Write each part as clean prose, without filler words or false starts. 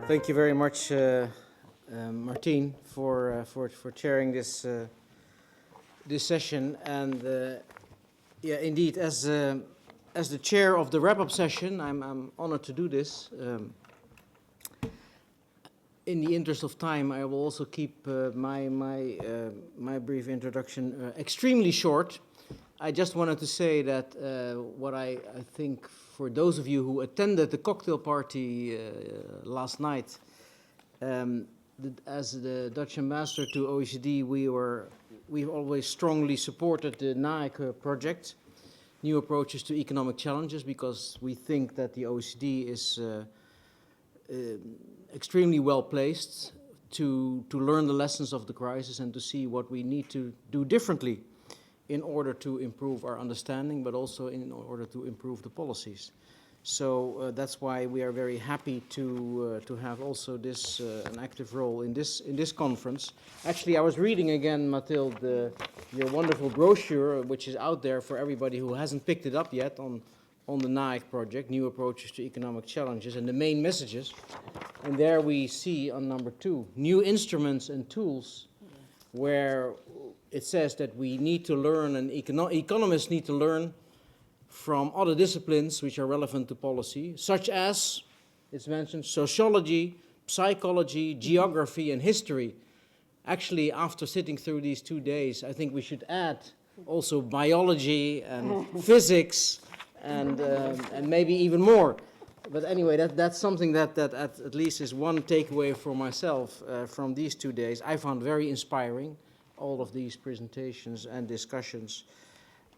Thank you very much, Martine, for chairing this this session. And yeah, indeed, as the chair of the wrap-up session, I'm honored to do this. In the interest of time, I will also keep my brief introduction extremely short. I just wanted to say that what I think for those of you who attended the cocktail party last night, as the Dutch ambassador to OECD, we've always strongly supported the NAEC project, New Approaches to Economic Challenges, because we think that the OECD is extremely well placed to learn the lessons of the crisis and to see what we need to do differently in order to improve our understanding, but also in order to improve the policies. So that's why we are very happy to have also this an active role in this conference. Actually, I was reading again, Mathilde, your wonderful brochure, which is out there for everybody who hasn't picked it up yet on the NAEC project, New Approaches to Economic Challenges, and the main messages. And there we see on number 2, new instruments and tools, where it says that we need to learn, and economists need to learn from other disciplines which are relevant to policy, such as, it's mentioned, sociology, psychology, geography, and history. Actually, after sitting through these 2 days, I think we should add also biology and physics and maybe even more. But anyway, that's something that at least is one takeaway for myself from these 2 days. I found very inspiring, all of these presentations and discussions.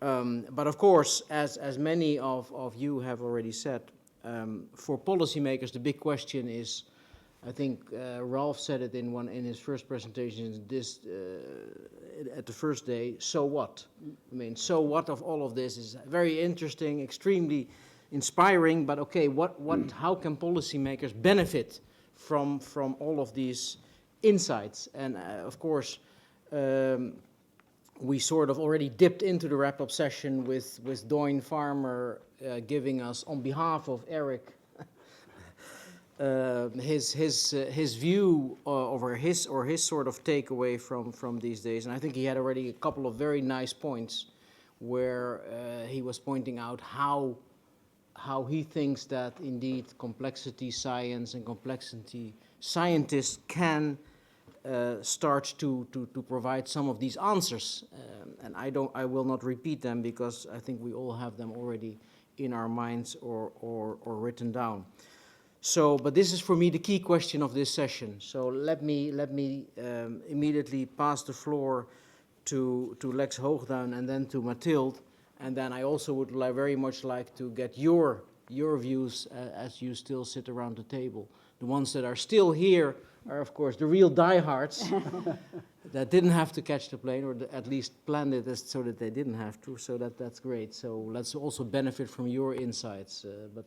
But of course, as many of you have already said, for policymakers, the big question is, I think Ralph said it in his first presentation at the first day, so what? I mean, so what of all of this is very interesting, extremely inspiring, but okay, how can policymakers benefit from all of these insights? And of course, we sort of already dipped into the wrap-up session with Doyne Farmer giving us, on behalf of Eric, his view or his sort of takeaway from these days. And I think he had already a couple of very nice points where he was pointing out how he thinks that indeed complexity science and complexity scientists can start to provide some of these answers, and I will not repeat them because I think we all have them already in our minds or written down. So, but this is for me the key question of this session. So let me immediately pass the floor to Lex Hoogduin and then to Mathilde, and then I also would very much like to get your views as you still sit around the table. The ones that are still here are, of course, the real diehards that didn't have to catch the plane, or at least planned it so that they didn't have to. So that's great. So let's also benefit from your insights. But